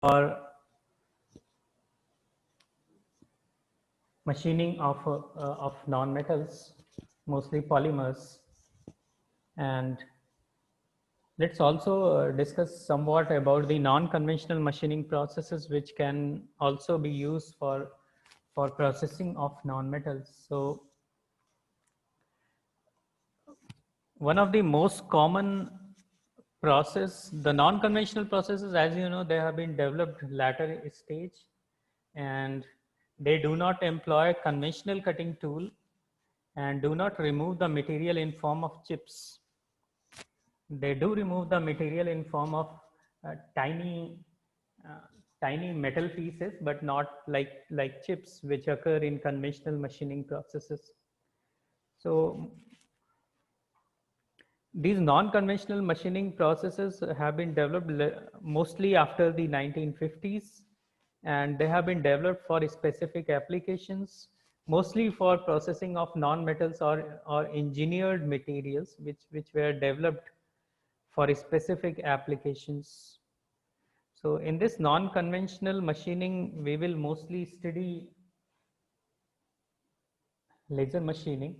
for machining of non-metals, mostly polymers, and let's also discuss somewhat about the non-conventional machining processes, which can also be used for processing of non-metals. So, one of the most common process, the non-conventional processes, as you know, they have been developed latter stage, and they do not employ conventional cutting tool and do not remove the material in form of chips. They do remove the material in form of uh, tiny uh, tiny metal pieces, but not like chips which occur in conventional machining processes. So these non-conventional machining processes have been developed mostly after the 1950s, and they have been developed for specific applications, mostly for processing of non-metals or engineered materials, which were developed for specific applications. So in this non-conventional machining, we will mostly study laser machining,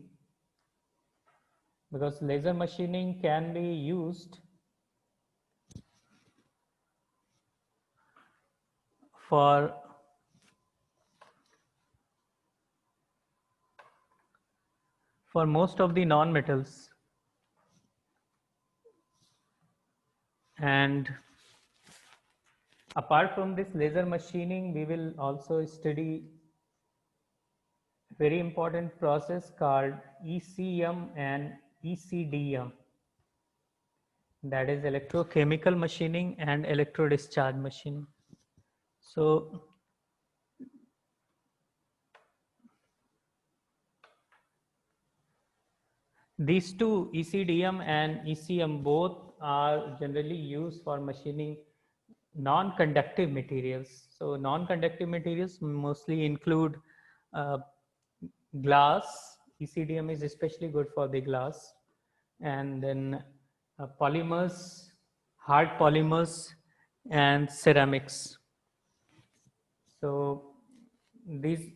because laser machining can be used for most of the non-metals. And apart from this laser machining, we will also study a very important process called ECM and ECDM, that is electrochemical machining and electrodischarge machining. So these two, ECDM and ECM, both are generally used for machining non-conductive materials. So non-conductive materials mostly include uh, glass. ECDM is especially good for the glass, and then polymers, hard polymers, and ceramics. So these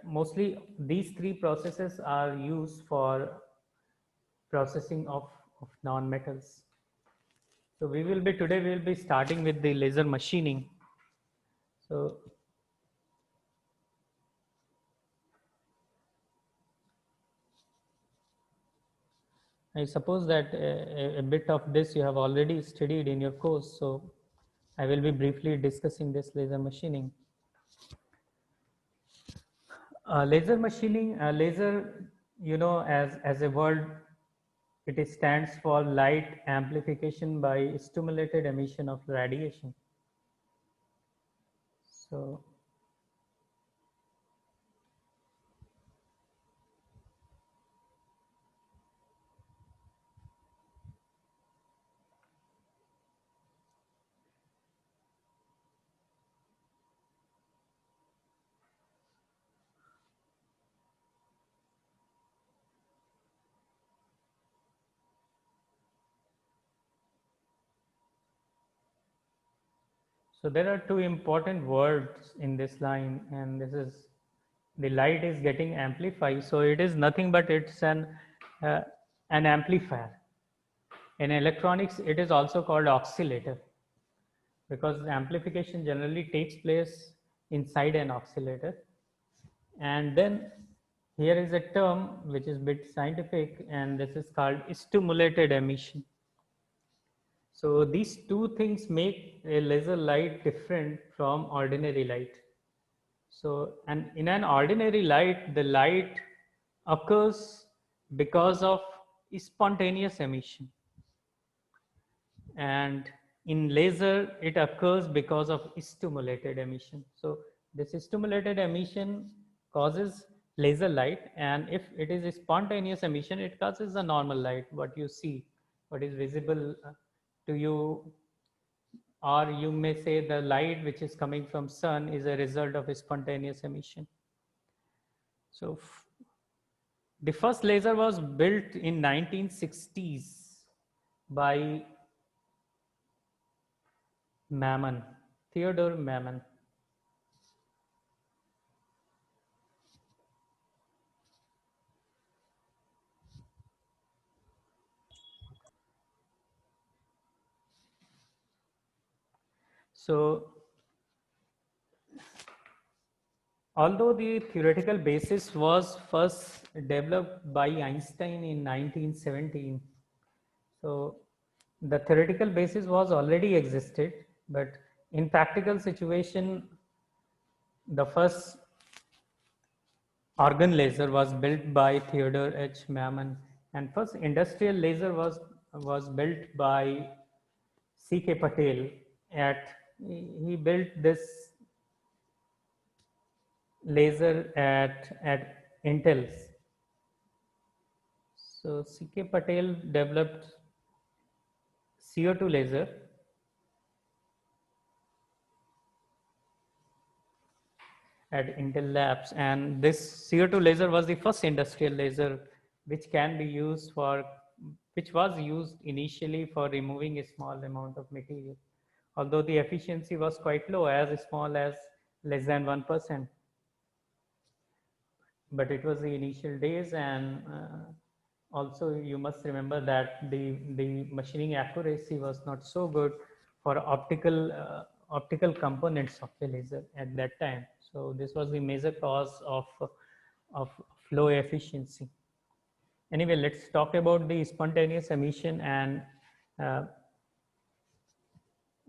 mostly these three processes are used for processing of non-metals. So we will be starting with the laser machining. So I suppose that a bit of this you have already studied in your course. So I will be briefly discussing this laser machining. Laser machining, laser, as a word, it stands for light amplification by stimulated emission of radiation. So So there are two important words in this line, and this is the light is getting amplified. So it is nothing but it's uh, an amplifier. In electronics, it is also called oscillator, because amplification generally takes place inside an oscillator. And then here is a term which is a bit scientific, and this is called stimulated emission. So these two things make a laser light different from ordinary light. So, and in an ordinary light, the light occurs because of spontaneous emission. And in laser, it occurs because of stimulated emission. So this stimulated emission causes laser light, and if it is a spontaneous emission, it causes a normal light, what you see, what is visible to you, or you may say the light which is coming from sun is a result of a spontaneous emission. So the first laser was built in 1960s by Mammon, Theodore Mammon. So, although the theoretical basis was first developed by Einstein in 1917, so the theoretical basis was already existed, but in practical situation, the first organ laser was built by Theodore H. Mammon, and first industrial laser was built by C.K. Patel. He built this laser at Intel's. So C.K. Patel developed CO2 laser at Intel Labs, and this CO2 laser was the first industrial laser which can be used for, which was used initially for removing a small amount of material, although the efficiency was quite low, as small as less than 1%. But it was the initial days, and also you must remember that the machining accuracy was not so good for optical components of the laser at that time. So this was the major cause of low efficiency. Anyway, let's talk about the spontaneous emission uh,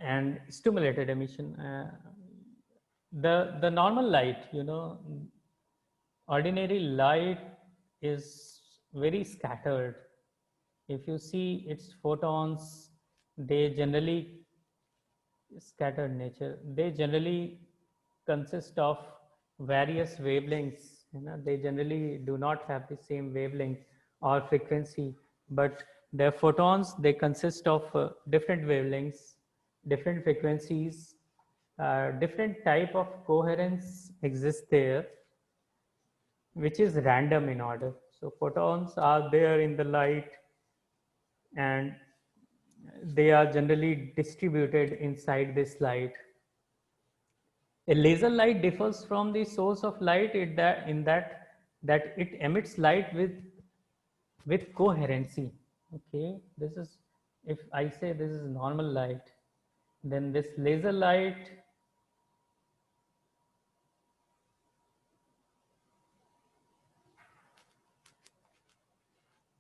and stimulated emission. The normal light, ordinary light is very scattered. If you see its photons, they generally scattered nature. They generally consist of various wavelengths. They generally do not have the same wavelength or frequency, but their photons, they consist of different wavelengths, different frequencies, different type of coherence exists there, which is random in order. So photons are there in the light, and they are generally distributed inside this light. A laser light differs from the source of light in that it emits light with coherency. Okay, this is, if I say this is normal light, then this laser light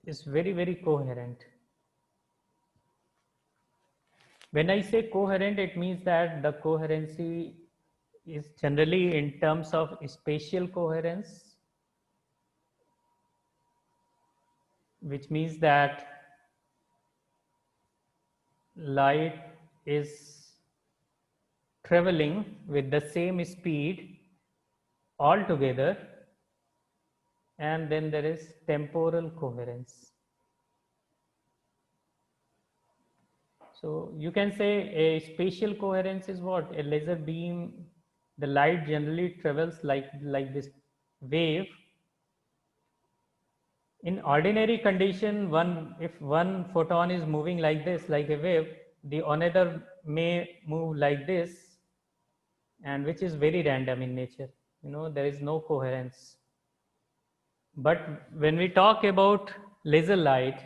is very coherent. When I say coherent, it means that the coherency is generally in terms of spatial coherence, which means that light is traveling with the same speed altogether, and then there is temporal coherence. So you can say a spatial coherence is what? A laser beam, the light generally travels like this wave. In ordinary condition, if one photon is moving like this, like a wave, the another may move like this, and which is very random in nature. There is no coherence. But when we talk about laser light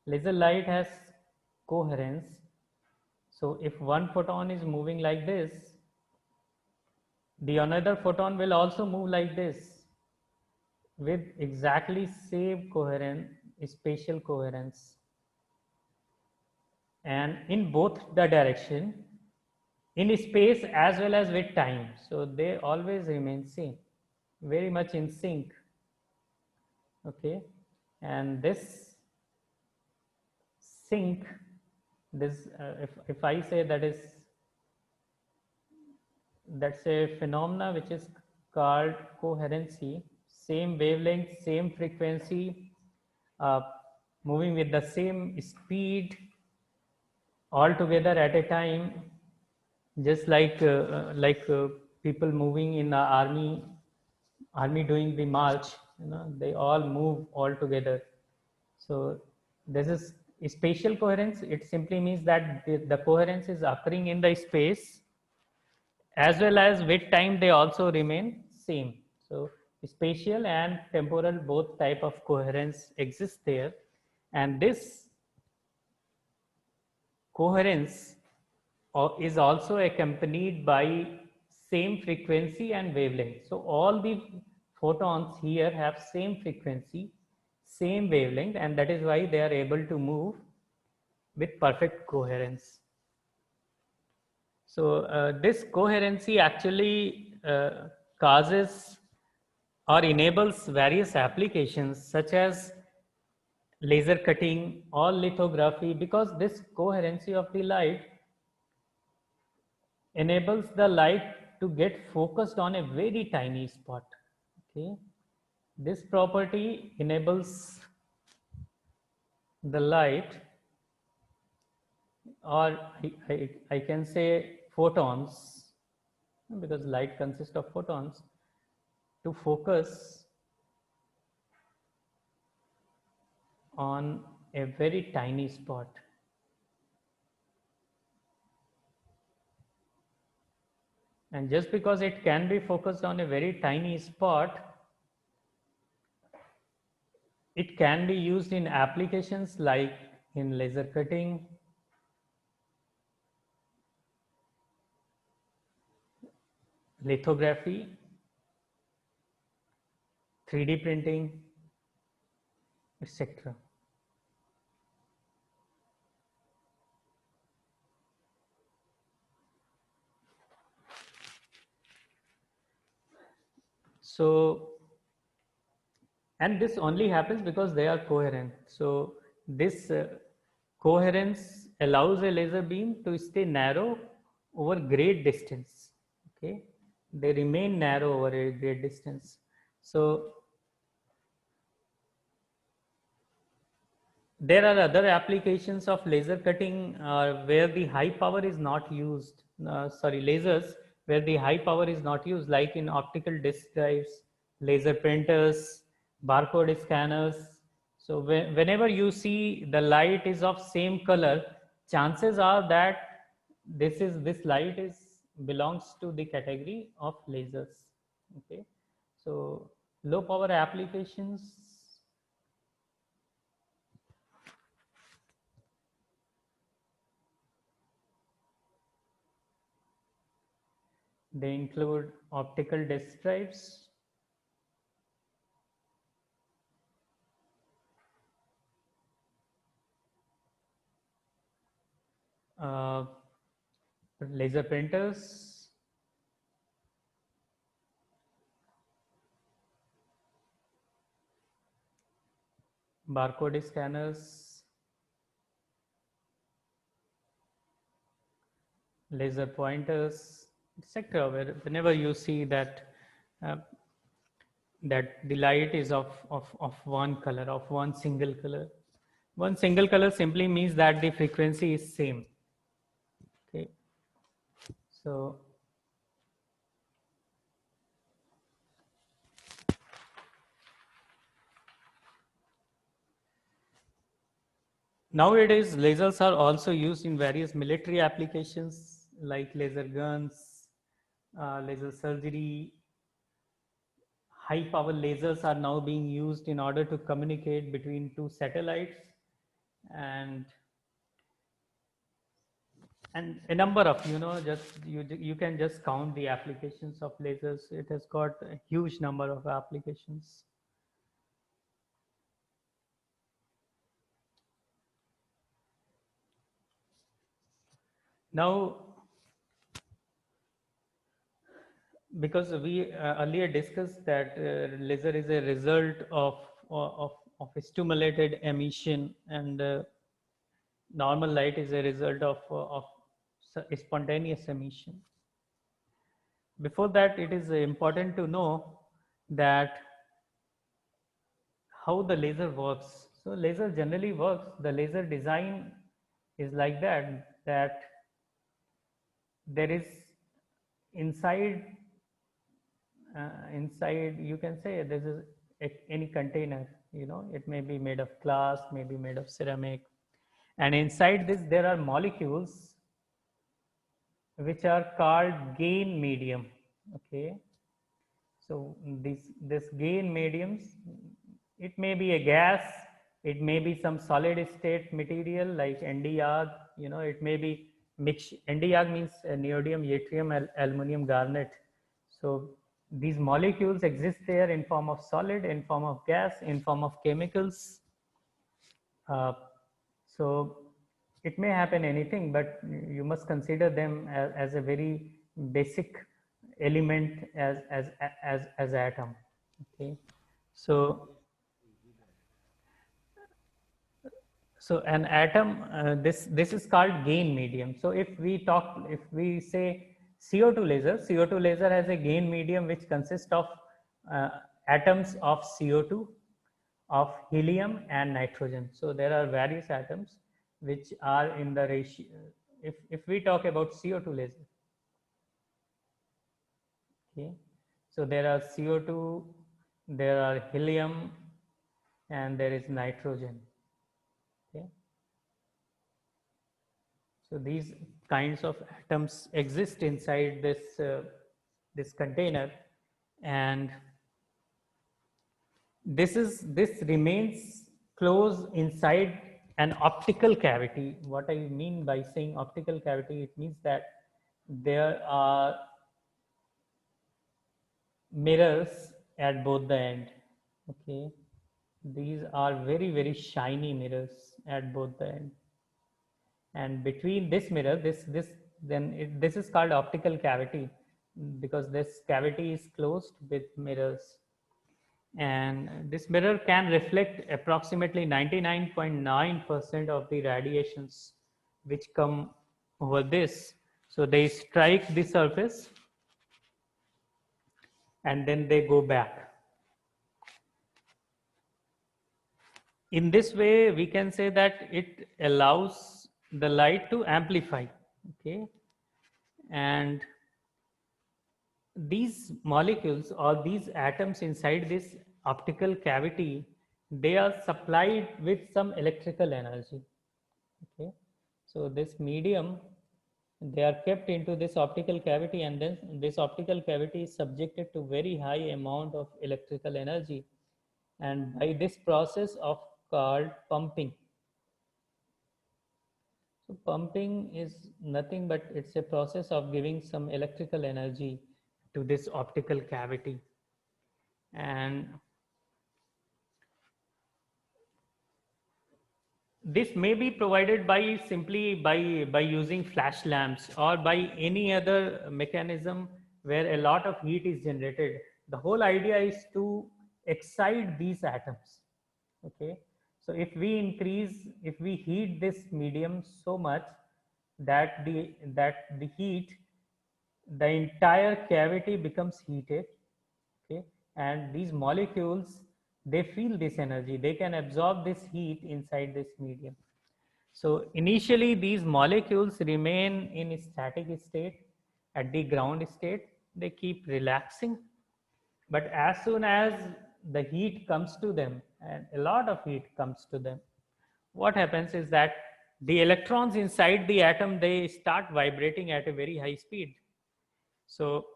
has coherence. So if one photon is moving like this, the another photon will also move like this with exactly same coherent spatial coherence, and in both the direction, in space as well as with time. So they always remain same, very much in sync. Okay, and this sync, this if I say that's a phenomena which is called coherency. Same wavelength, same frequency, uh, moving with the same speed all together at a time, just like people moving in the army doing the march. They all move all together. So this is spatial coherence. It simply means that the coherence is occurring in the space, as well as with time they also remain same. So spatial and temporal both type of coherence exists there, and this coherence is also accompanied by same frequency and wavelength. So all the photons here have same frequency, same wavelength, and that is why they are able to move with perfect coherence. So this coherency actually causes or enables various applications such as laser cutting or lithography, because this coherency of the light enables the light to get focused on a very tiny spot. Okay, this property enables the light, or I can say photons, because light consists of photons, to focus on a very tiny spot. And just because it can be focused on a very tiny spot, it can be used in applications like in laser cutting, lithography, 3D printing, etc. So, and this only happens because they are coherent. So, this coherence allows a laser beam to stay narrow over great distance. Okay, they remain narrow over a great distance. So, there are other applications of laser cutting where the high power is not used. Lasers where the high power is not used, like in optical disc drives, laser printers, barcode scanners. So whenever you see the light is of same color, chances are that this light is belongs to the category of lasers. Okay, so low power applications. They include optical disk drives, uh, laser printers, barcode scanners, laser pointers, etc. Whenever you see that uh, that the light is of one color, of one single color. One single color simply means that the frequency is same. Okay, so nowadays lasers are also used in various military applications like laser guns, laser surgery. High power lasers are now being used in order to communicate between two satellites, and a number of, just you can just count the applications of lasers. It has got a huge number of applications. Now, because we earlier discussed that laser is a result of a stimulated emission, and normal light is a result of spontaneous emission. Before that, it is important to know that how the laser works. So laser generally works, the laser design is like that there is inside, inside you can say this is any container, it may be made of glass, may be made of ceramic, and inside this there are molecules which are called gain medium. Okay, so this gain mediums, it may be a gas, it may be some solid state material like NdYAG. It may be mix. NdYAG means neodymium, yttrium, aluminum, garnet. So these molecules exist there in form of solid, in form of gas, in form of chemicals. Uh, so it may happen anything, but you must consider them as a very basic element as atom. Okay, so so an atom, this is called gain medium. So if we say CO2 laser, CO2 laser has a gain medium which consists of uh, atoms of CO2, of helium and nitrogen. So there are various atoms which are in the ratio. If we talk about CO2 laser, okay, so there are CO2, there are helium, and there is nitrogen. Okay, so these kinds of atoms exist inside this container, and this remains closed inside an optical cavity. What I mean by saying optical cavity, it means that there are mirrors at both the end. Okay, these are very shiny mirrors at both the end, and between this mirror, this is called optical cavity, because this cavity is closed with mirrors, and this mirror can reflect approximately 99.9% of the radiations which come over this. So they strike the surface and then they go back. In this way, we can say that it allows the light to amplify. Okay, and these molecules or these atoms inside this optical cavity, they are supplied with some electrical energy. Okay, so this medium, they are kept into this optical cavity, and then this optical cavity is subjected to very high amount of electrical energy, and by this process of called pumping. So pumping is nothing but it's a process of giving some electrical energy to this optical cavity, and this may be provided by simply by using flash lamps or by any other mechanism where a lot of heat is generated. The whole idea is to excite these atoms. Okay, so if we heat this medium so much that the heat, the entire cavity becomes heated. Okay, and these molecules, they feel this energy, they can absorb this heat inside this medium. So initially these molecules remain in a static state at the ground state, they keep relaxing, but as soon as the heat comes to them, and a lot of heat comes to them, what happens is that the electrons inside the atom, they start vibrating at a very high speed. So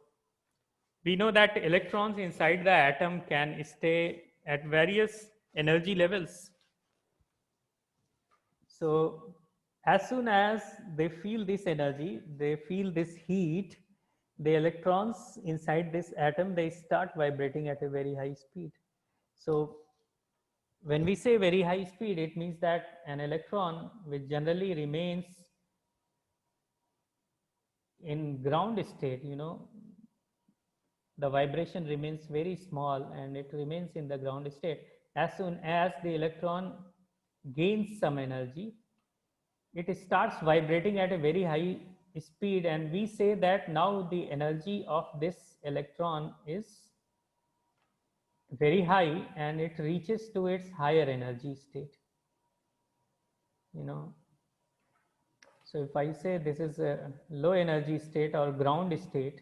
we know that electrons inside the atom can stay at various energy levels. So as soon as they feel this energy, they feel this heat, the electrons inside this atom, they start vibrating at a very high speed. So when we say very high speed, it means that an electron, which generally remains in ground state, the vibration remains very small and it remains in the ground state. As soon as the electron gains some energy, it starts vibrating at a very high speed, and we say that now the energy of this electron is very high and it reaches to its higher energy state. you know so if I say this is a low energy state or ground state,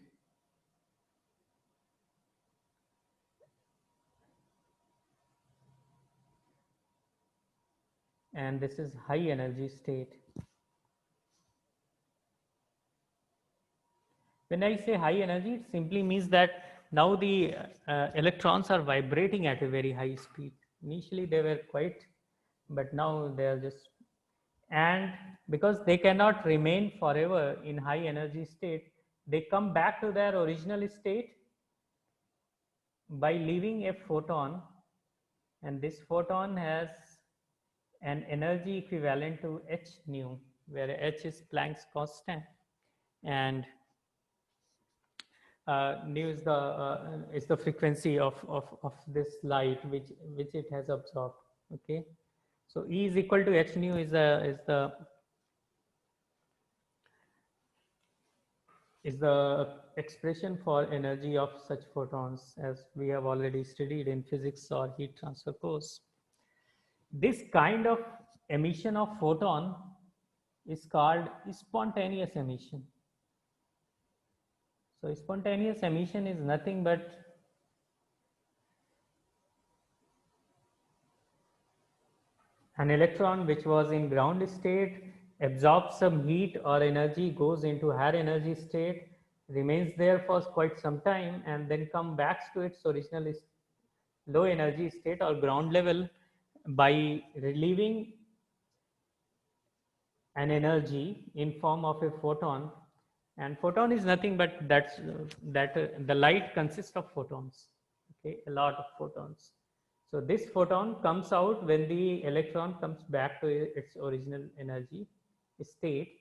and this is high energy state, When I say high energy, it simply means that now the electrons are vibrating at a very high speed. Initially they were quite, but now they are just, and because they cannot remain forever in high energy state, they come back to their original state by leaving a photon, and this photon has an energy equivalent to h nu, where h is Planck's constant, and nu is the frequency of this light which it has absorbed. Okay, so E is equal to h nu is the expression for energy of such photons, as we have already studied in physics or heat transfer course. This kind of emission of photon is called spontaneous emission. So spontaneous emission is nothing but an electron which was in ground state absorbs some heat or energy, goes into higher energy state, remains there for quite some time, and then come back to its original low energy state or ground level by relieving an energy in form of a photon. And photon is nothing but the light consists of photons. Okay, a lot of photons. So this photon comes out when the electron comes back to its original energy state,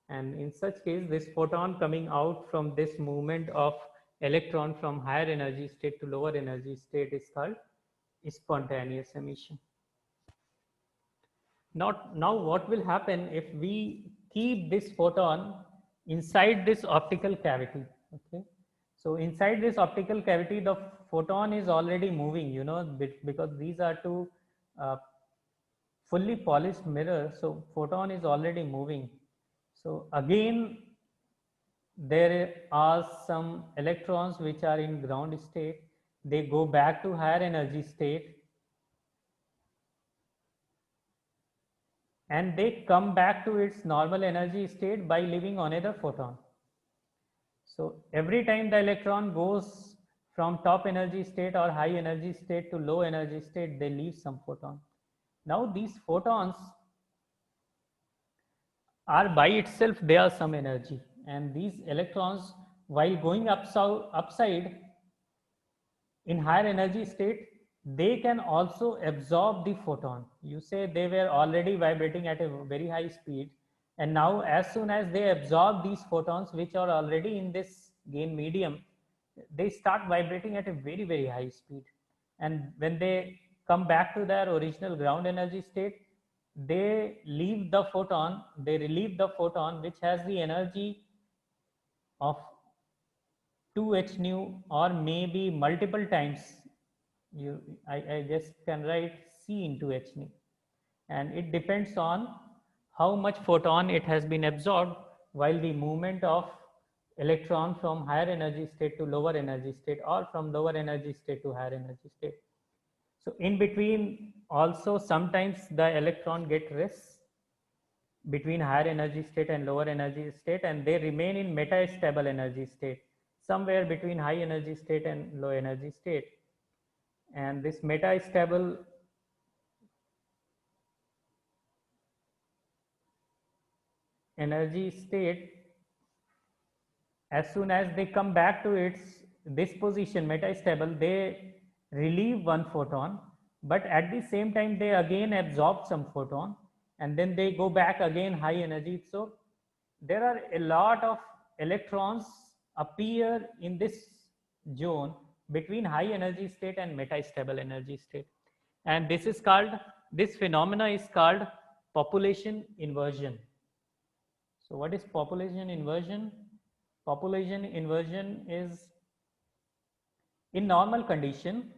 and in such case this photon coming out from this movement of electron from higher energy state to lower energy state is called spontaneous emission. Now what will happen if we keep this photon inside this optical cavity? Okay, so inside this optical cavity the photon is already moving, you know, because these are two uh, fully polished mirrors, so photon is already moving. So again there are some electrons which are in ground state, they go back to higher energy state and they come back to its normal energy state by leaving another photon. So every time the electron goes from top energy state or high energy state to low energy state, they leave some photon. Now these photons are by itself, they are some energy, and these electrons while going upside in higher energy state, they can also absorb the photon. You say they were already vibrating at a very high speed, and now as soon as they absorb these photons which are already in this gain medium, they start vibrating at a very high speed, and when they come back to their original ground energy state, they leave the photon, they relieve the photon which has the energy of 2h nu, or maybe multiple times. I just can write c into h nu, and it depends on how much photon it has been absorbed while the movement of electron from higher energy state to lower energy state, or from lower energy state to higher energy state. So in between also sometimes the electron get rests between higher energy state and lower energy state, and they remain in metastable energy state somewhere between high energy state and low energy state. And this metastable energy state, as soon as they come back to its this position metastable, they relieve one photon, but at the same time they again absorb some photon, and then they go back again high energy. So there are a lot of electrons appear in this zone between high energy state and metastable energy state, and this phenomena is called population inversion. So what is population inversion? Population inversion is, in normal condition,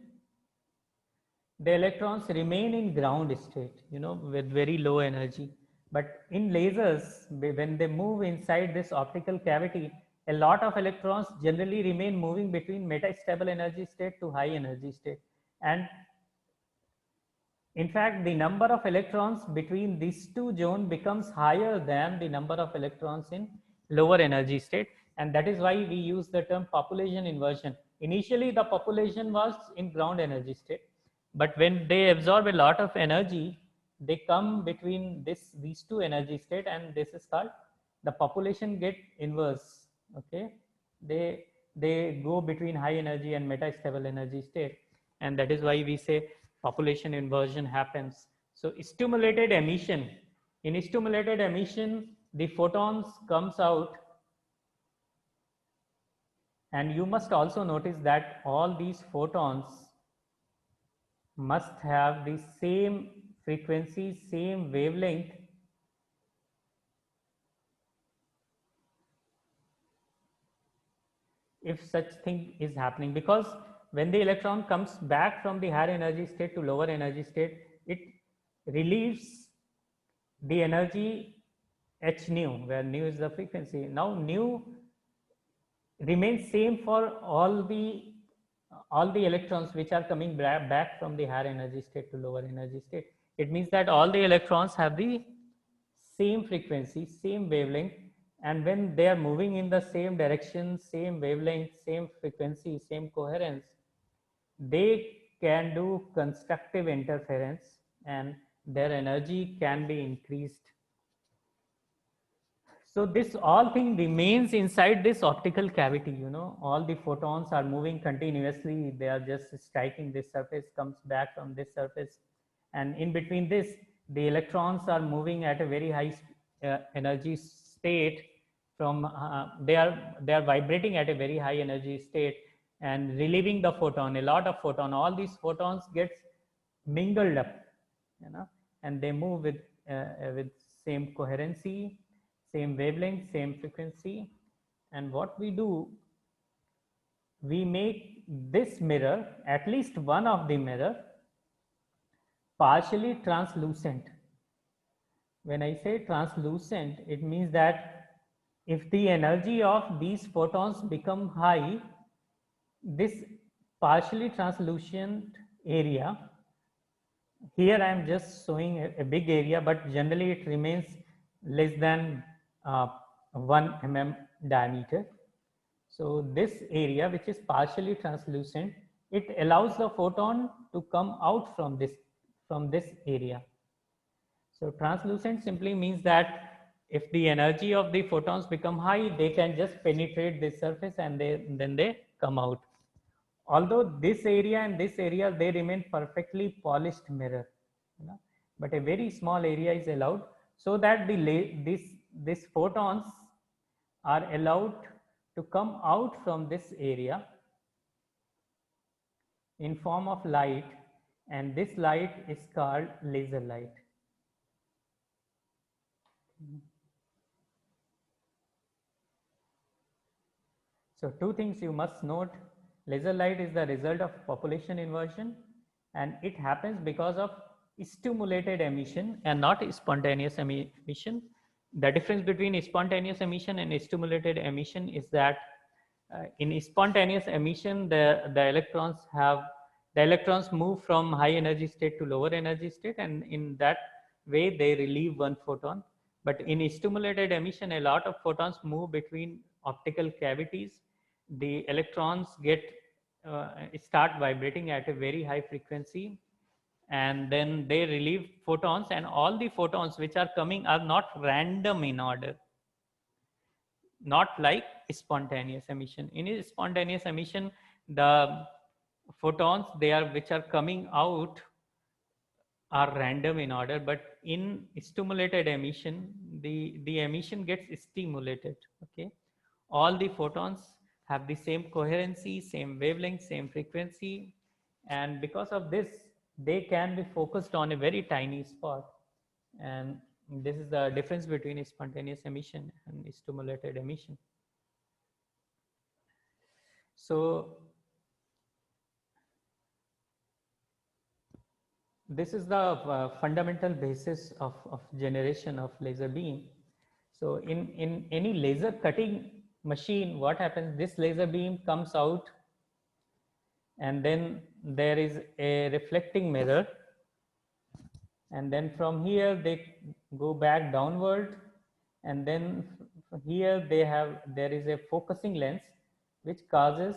the electrons remain in ground state, you know, with very low energy. But in lasers, when they move inside this optical cavity, a lot of electrons generally remain moving between metastable energy state to high energy state. And in fact, the number of electrons between these two zones becomes higher than the number of electrons in lower energy state. And that is why we use the term population inversion. Initially, the population was in ground energy state, but when they absorb a lot of energy, they come between these two energy state, and this is called the population get inverse. Okay, they go between high energy and metastable energy state, and that is why we say population inversion happens. So stimulated emission, in stimulated emission, the photons comes out, and you must also notice that all these photons must have the same frequency, same wavelength. If such thing is happening, because when the electron comes back from the higher energy state to lower energy state, it relieves the energy h nu, where nu is the frequency. Now nu remains same for all the electrons which are coming back from the higher energy state to lower energy state. It means that all the electrons have the same frequency, same wavelength, and when they are moving in the same direction, same wavelength, same frequency, same coherence, they can do constructive interference and their energy can be increased. So this all thing remains inside this optical cavity, all the photons are moving continuously. They are just striking this surface, comes back from this surface. And in between this, the electrons are moving at a very high energy state from, they are vibrating at a very high energy state and relieving the photon, a lot of photon. All these photons gets mingled up, and they move with same coherency, same wavelength, same frequency. And what we do, we make this mirror, at least one of the mirror, partially translucent. When I say translucent, it means that if the energy of these photons become high, this partially translucent area, here I am just showing a big area, but generally it remains less than 1 mm diameter. So this area, which is partially translucent, it allows the photon to come out from this area. So translucent simply means that if the energy of the photons become high, they can just penetrate this surface and then they come out. Although this area and this area, they remain perfectly polished mirror, but a very small area is allowed, so that these photons are allowed to come out from this area in form of light, and this light is called laser light. So two things you must note: laser light is the result of population inversion, and it happens because of stimulated emission and not spontaneous emission. The difference between spontaneous emission and stimulated emission is that in spontaneous emission, the electrons move from high energy state to lower energy state, and in that way they relieve one photon. But in stimulated emission, a lot of photons move between optical cavities. The electrons start vibrating at a very high frequency, and then they relieve photons, and all the photons which are coming are not random in order, not like spontaneous emission. In spontaneous emission, the photons which are coming out are random in order, but in stimulated emission, the emission gets stimulated. Okay, all the photons have the same coherency, same wavelength, same frequency, and because of this, they can be focused on a very tiny spot. And this is the difference between spontaneous emission and stimulated emission. So this is the fundamental basis of generation of laser beam. So in any laser cutting machine, what happens, this laser beam comes out, and then there is a reflecting mirror, and then from here they go back downward, and then So here there is a focusing lens which causes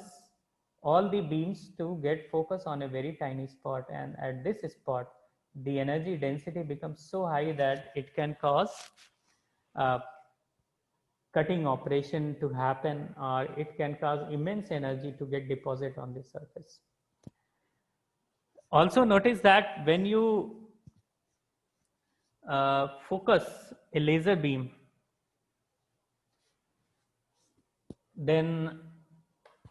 all the beams to get focus on a very tiny spot, and at this spot the energy density becomes so high that it can cause uh, cutting operation to happen, or it can cause immense energy to get deposit on the surface. Also notice that when you focus a laser beam, then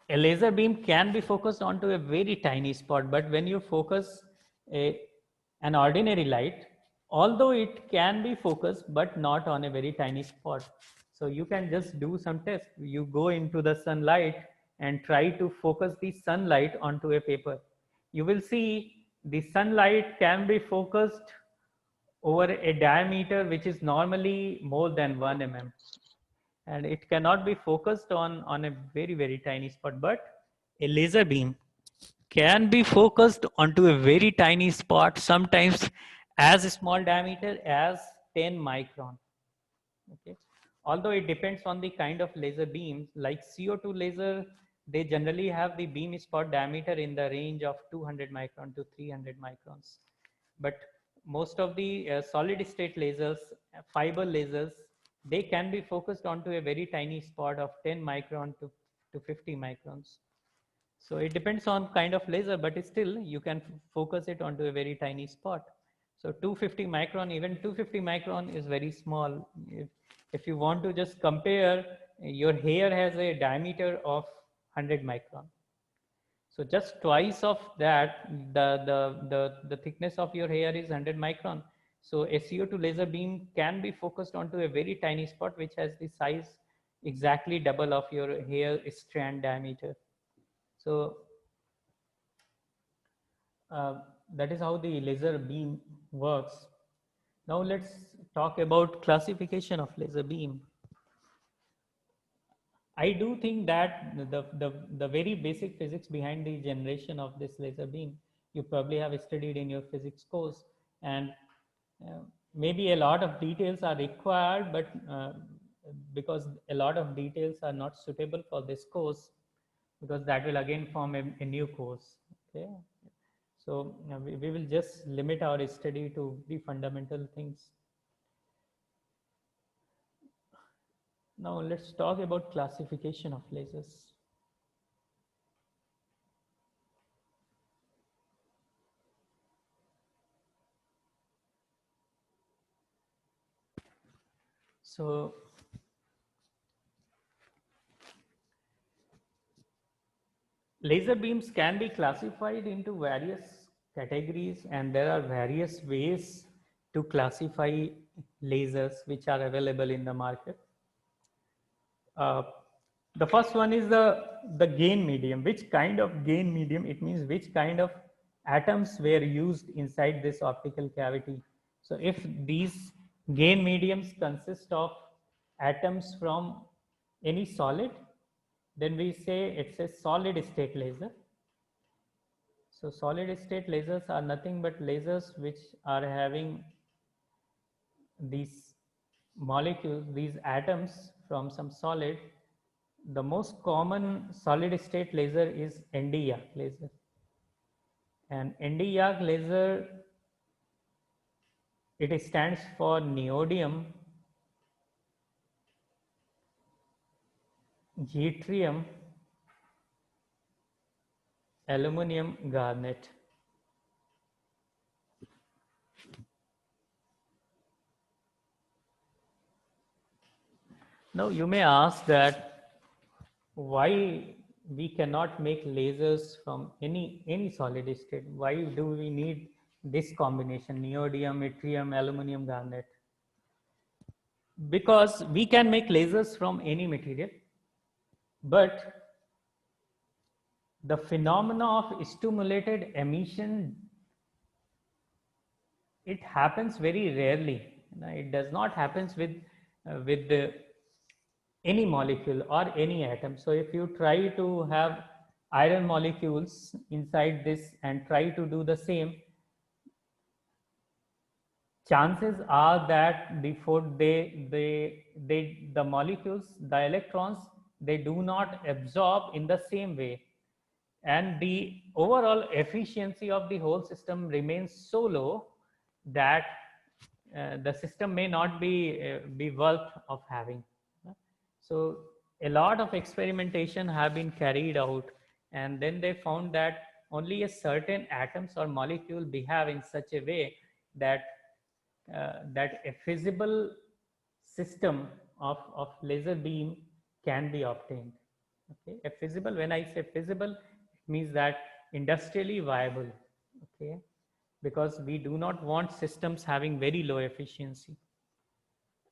a laser beam can be focused onto a very tiny spot, but when you focus an ordinary light, although it can be focused but not on a very tiny spot. So you can just do some test. You go into the sunlight and try to focus the sunlight onto a paper. You will see the sunlight can be focused over a diameter which is normally more than 1 mm, and it cannot be focused on a very tiny spot, but a laser beam can be focused onto a very tiny spot, sometimes as small diameter as 10 micron. Okay, although it depends on the kind of laser beam, like CO2 laser, they generally have the beam spot diameter in the range of 200 micron to 300 microns, but most of the solid state lasers, fiber lasers, they can be focused onto a very tiny spot of 10 micron to 50 microns. So it depends on kind of laser, but still you can focus it onto a very tiny spot. So 250 micron, even 250 micron is very small. If you want to just compare, your hair has a diameter of 100 micron. So just twice of that, the thickness of your hair is 100 micron. So a CO2 laser beam can be focused onto a very tiny spot which has the size exactly double of your hair strand diameter. So uh, that is how the laser beam works. Now let's talk about classification of laser beam. I do think that the very basic physics behind the generation of this laser beam, you probably have studied in your physics course, and uh, maybe a lot of details are required, but because a lot of details are not suitable for this course, because that will again form a new course. Okay, so we will just limit our study to the fundamental things. Now let's talk about classification of lasers. So laser beams can be classified into various categories, and there are various ways to classify lasers which are available in the market. Uh, the first one is the gain medium. Which kind of gain medium? It means which kind of atoms were used inside this optical cavity. So if these gain mediums consist of atoms from any solid, then we say it's a solid state laser. So solid state lasers are nothing but lasers which are having these molecules, these atoms from some solid. The most common solid state laser is ND-YAG laser. And ND-YAG laser, it stands for neodymium, yttrium, aluminum, garnet. Now you may ask that why we cannot make lasers from any solid state? Why do we need this combination, neodymium, yttrium, aluminum, garnet? Because we can make lasers from any material, but the phenomena of stimulated emission, it happens very rarely. It does not happens with any molecule or any atom. So if you try to have iron molecules inside this and try to do the same, chances are that before the molecules, the electrons, they do not absorb in the same way, and the overall efficiency of the whole system remains so low that the system may not be worth of having. So a lot of experimentation have been carried out, and then they found that only a certain atoms or molecule behave in such a way that that a feasible system of laser beam can be obtained. Okay, a feasible, when I say feasible, it means that industrially viable. Okay, because we do not want systems having very low efficiency.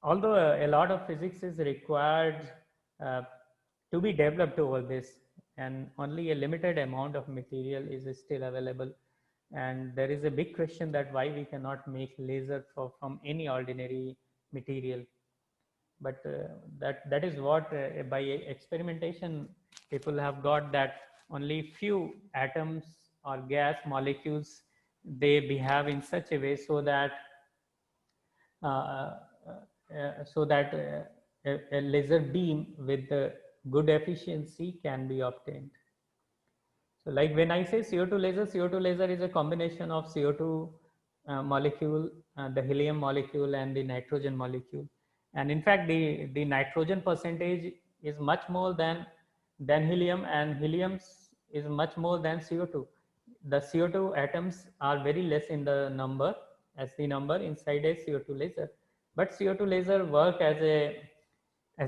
Although a lot of physics is required uh, to be developed over this, and only a limited amount of material is still available, and there is a big question that why we cannot make laser from any ordinary material. But that is what by experimentation people have got, that only few atoms or gas molecules, they behave in such a way so that uh, a laser beam with good efficiency can be obtained. So like when I say CO2 laser is a combination of CO2 molecule, the helium molecule, and the nitrogen molecule. And in fact, the nitrogen percentage is much more than helium, and helium is much more than CO2. The CO2 atoms are very less in the number as the number inside a CO2 laser. But CO2 laser work as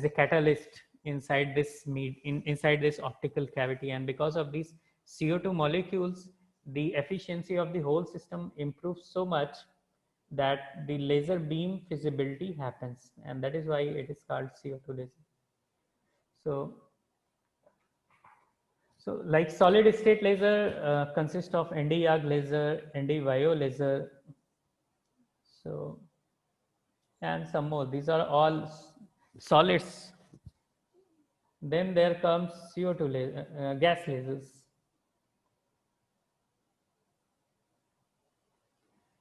a catalyst inside this inside this optical cavity, and because of these CO2 molecules, the efficiency of the whole system improves so much that the laser beam feasibility happens, and that is why it is called CO2 laser. So like solid state laser consists of ND-YAG laser, ND-YO laser, so and some more. These are all solids. Then there comes CO2 gas lasers.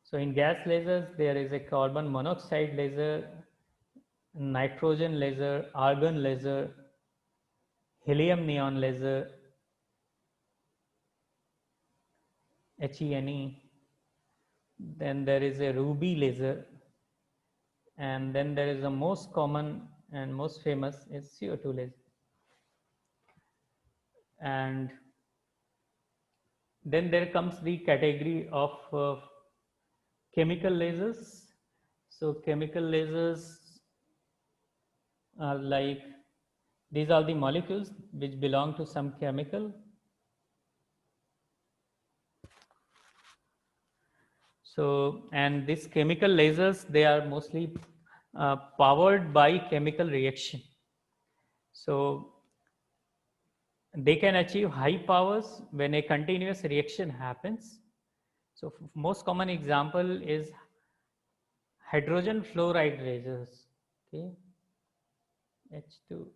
So in gas lasers, there is a carbon monoxide laser, nitrogen laser, argon laser, helium neon laser, HENE. Then there is a ruby laser, and then there is the most common and most famous is CO2 laser. And then there comes the category of chemical lasers. So chemical lasers are like, these are the molecules which belong to some chemical. So, and these chemical lasers, they are mostly powered by chemical reaction. So they can achieve high powers when a continuous reaction happens. So most common example is hydrogen fluoride lasers. Okay, H2,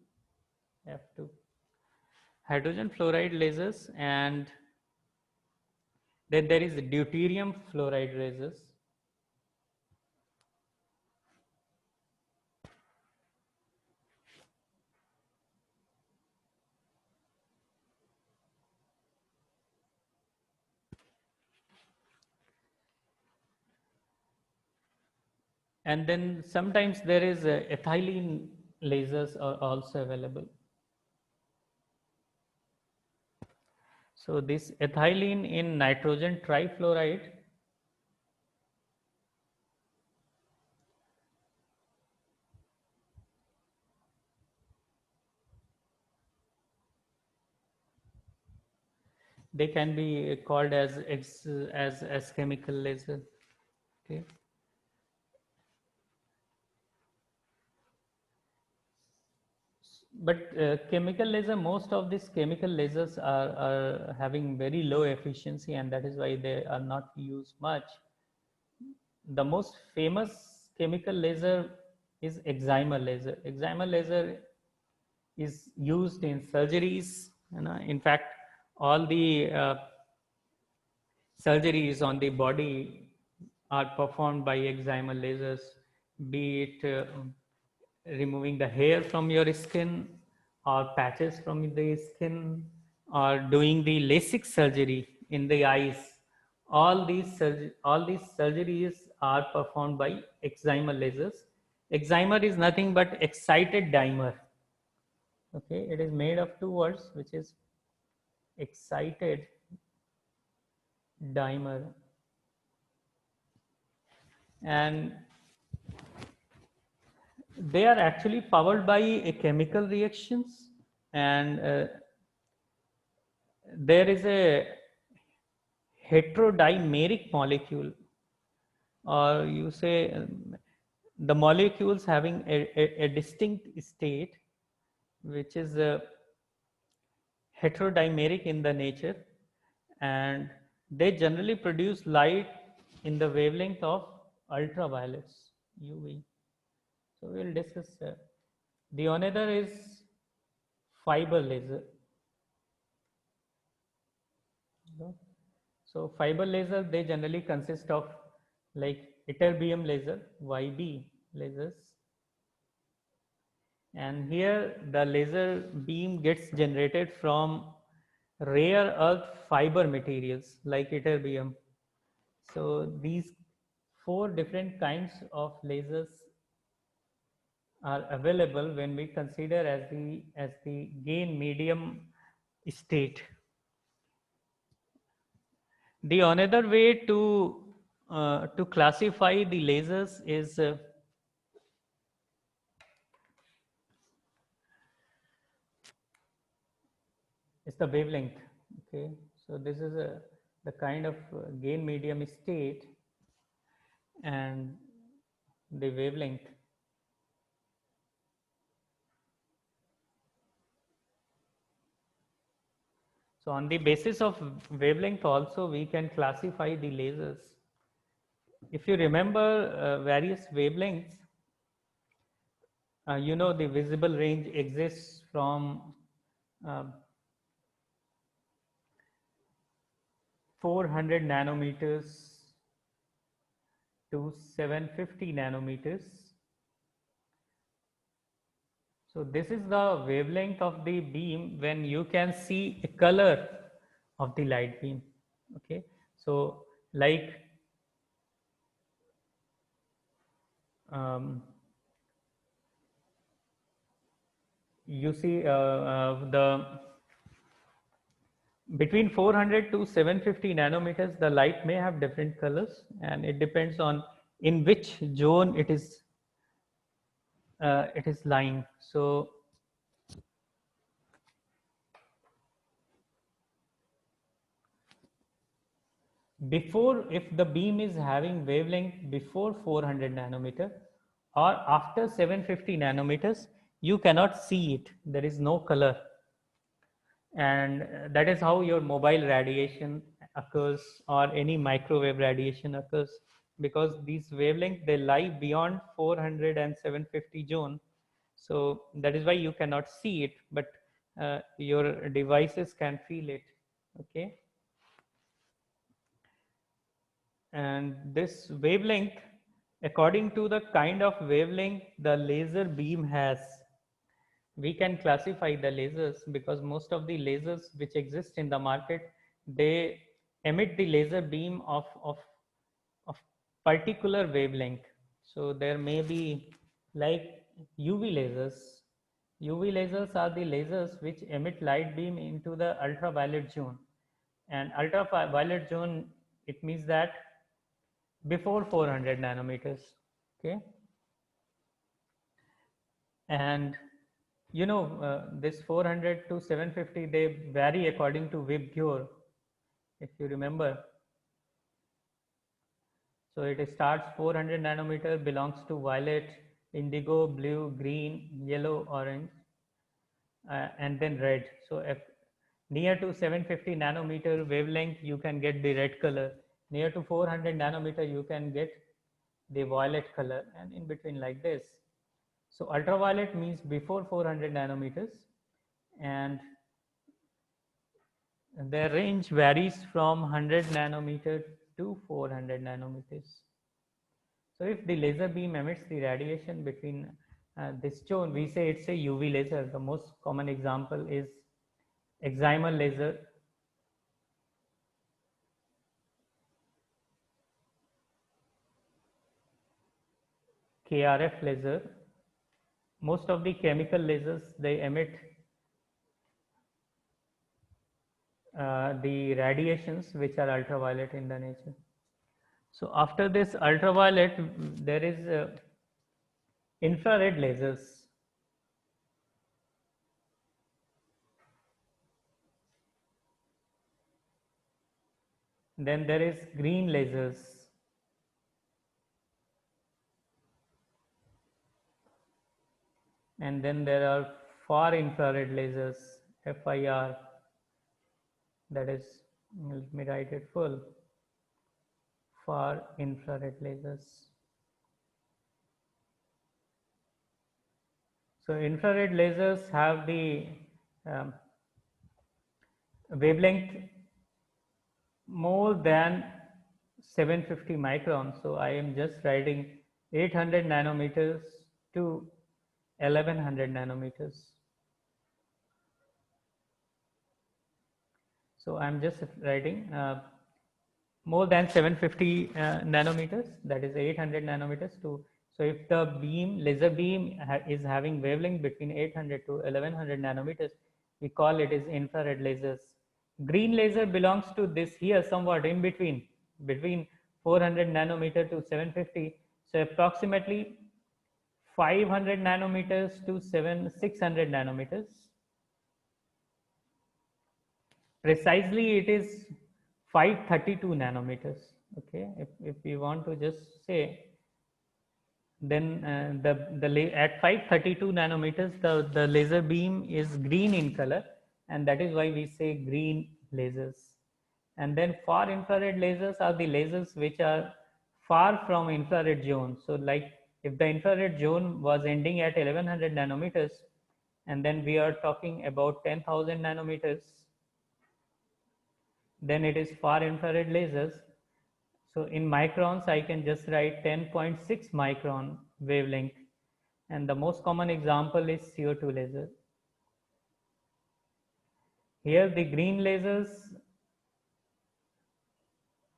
F2. Hydrogen fluoride lasers, and then there is deuterium fluoride lasers. And then sometimes there is ethylene lasers are also available. So this ethylene in nitrogen trifluoride, they can be called as chemical laser. Okay. But chemical laser, most of these chemical lasers are having very low efficiency, and that is why they are not used much. The most famous chemical laser is excimer laser. Excimer laser is used in surgeries. In fact, all the surgeries on the body, are performed by excimer lasers, be it removing the hair from your skin or patches from the skin or doing the LASIK surgery in the eyes. All these surgeries are performed by excimer lasers. Excimer is nothing but excited dimer. Okay, it is made of two words, which is excited dimer, and they are actually powered by a chemical reactions, and there is a heterodimeric molecule, or you say the molecules having a distinct state, which is heterodimeric in the nature, and they generally produce light in the wavelength of ultraviolets, UV. So we'll discuss. The another is fiber laser. So fiber laser, they generally consist of like ytterbium laser, YB lasers, and here the laser beam gets generated from rare earth fiber materials like ytterbium. So these four different kinds of lasers are available when we consider as the gain medium state. The another way to classify the lasers is the wavelength. Okay, so this is the kind of gain medium state and the wavelength. So on the basis of wavelength also we can classify the lasers. If you remember various wavelengths, the visible range exists from uh, 400 nanometers to 750 nanometers. So this is the wavelength of the beam when you can see a color of the light beam. Okay, so like um, you see the between 400 to 750 nanometers, the light may have different colors, and it depends on in which zone it is lying. So before, if the beam is having wavelength before 400 nanometer or after 750 nanometers, you cannot see it. There is no color, and that is how your mobile radiation occurs or any microwave radiation occurs, because these wavelengths, they lie beyond 400 and 750 zone. So that is why you cannot see it, but your devices can feel it. Okay, and this wavelength, according to the kind of wavelength the laser beam has, we can classify the lasers, because most of the lasers which exist in the market, they emit the laser beam of particular wavelength. So there may be like UV lasers. UV lasers are the lasers which emit light beam into the ultraviolet zone, and ultraviolet zone, it means that before 400 nanometers. Okay, and this 400 to 750, they vary according to Vibgyor, if you remember. So it starts 400 nanometer, belongs to violet, indigo, blue, green, yellow, orange, and then red. So if near to 750 nanometer wavelength, you can get the red color. Near to 400 nanometer, you can get the violet color, and in between like this. So ultraviolet means before 400 nanometers, and their range varies from 100 nanometer to 400 nanometers. So if the laser beam emits the radiation between this zone, we say it's a UV laser. The most common example is excimer laser, KRF laser. Most of the chemical lasers, they emit the radiations which are ultraviolet in the nature. So after this ultraviolet, there is infrared lasers. Then there is green lasers. And then there are far infrared lasers, FIR, that is, let me write it full, far infrared lasers. So infrared lasers have the um, wavelength more than 750 microns. So I am just writing 800 nanometers to 1100 nanometers. So I'm just writing more than 750 nanometers, that is 800 nanometers to. So if the beam, laser beam is having wavelength between 800 to 1100 nanometers, we call it is infrared lasers. Green laser belongs to this here somewhat in between 400 nanometer to 750. So approximately 500 nanometers to 600 nanometers. Precisely, it is 532 nanometers. Okay, if we want to just say, then at 532 nanometers, the laser beam is green in color, and that is why we say green lasers. And then far infrared lasers are the lasers which are far from infrared zone. So like if the infrared zone was ending at 1100 nanometers, and then we are talking about 10,000 nanometers, then it is far infrared lasers. So in microns, I can just write 10.6 micron wavelength. And the most common example is CO2 laser. Here the green lasers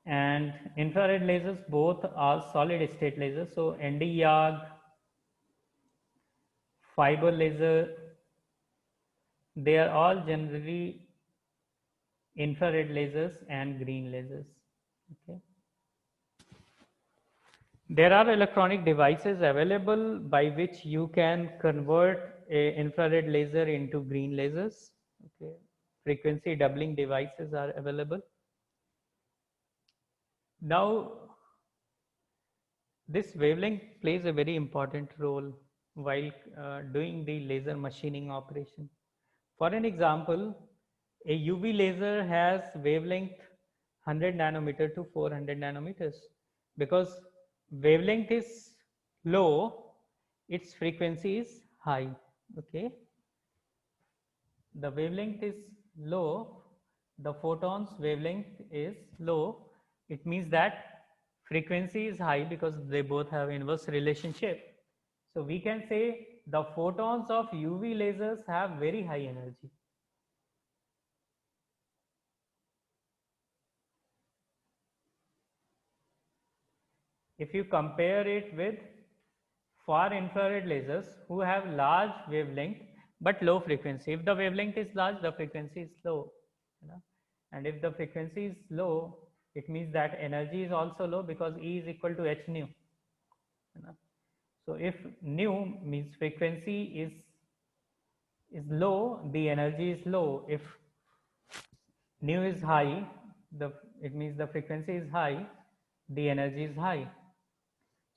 and infrared lasers both are solid state lasers. So ND-YAG, fiber laser, they are all generally infrared lasers and green lasers. Okay. There are electronic devices available by which you can convert a infrared laser into green lasers. Okay. Frequency doubling devices are available. Now, this wavelength plays a very important role while doing the laser machining operation. For an example, a UV laser has wavelength 100 nanometer to 400 nanometers. Because wavelength is low, its frequency is high. Okay, the wavelength is low, the photon's wavelength is low. It means that frequency is high because they both have inverse relationship. So we can say the photons of UV lasers have very high energy. If you compare it with far infrared lasers who have large wavelength but low frequency. If the wavelength is large, the frequency is low. You know? And if the frequency is low, it means that energy is also low because E is equal to h nu. You know? So if nu means frequency is low, the energy is low. If nu is high, it means the frequency is high, the energy is high.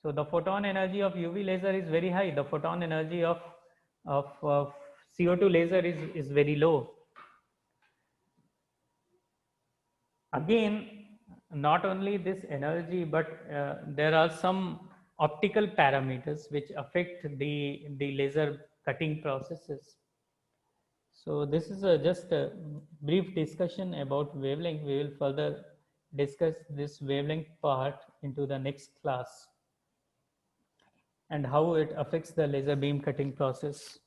So the photon energy of UV laser is very high. The photon energy of CO2 laser is very low. Again, not only this energy, but there are some optical parameters which affect the laser cutting processes. So this is just a brief discussion about wavelength. We will further discuss this wavelength part into the next class. and how it affects the laser beam cutting process.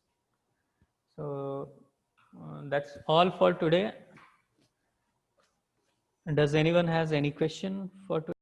So that's all for today. Does anyone has any question for today?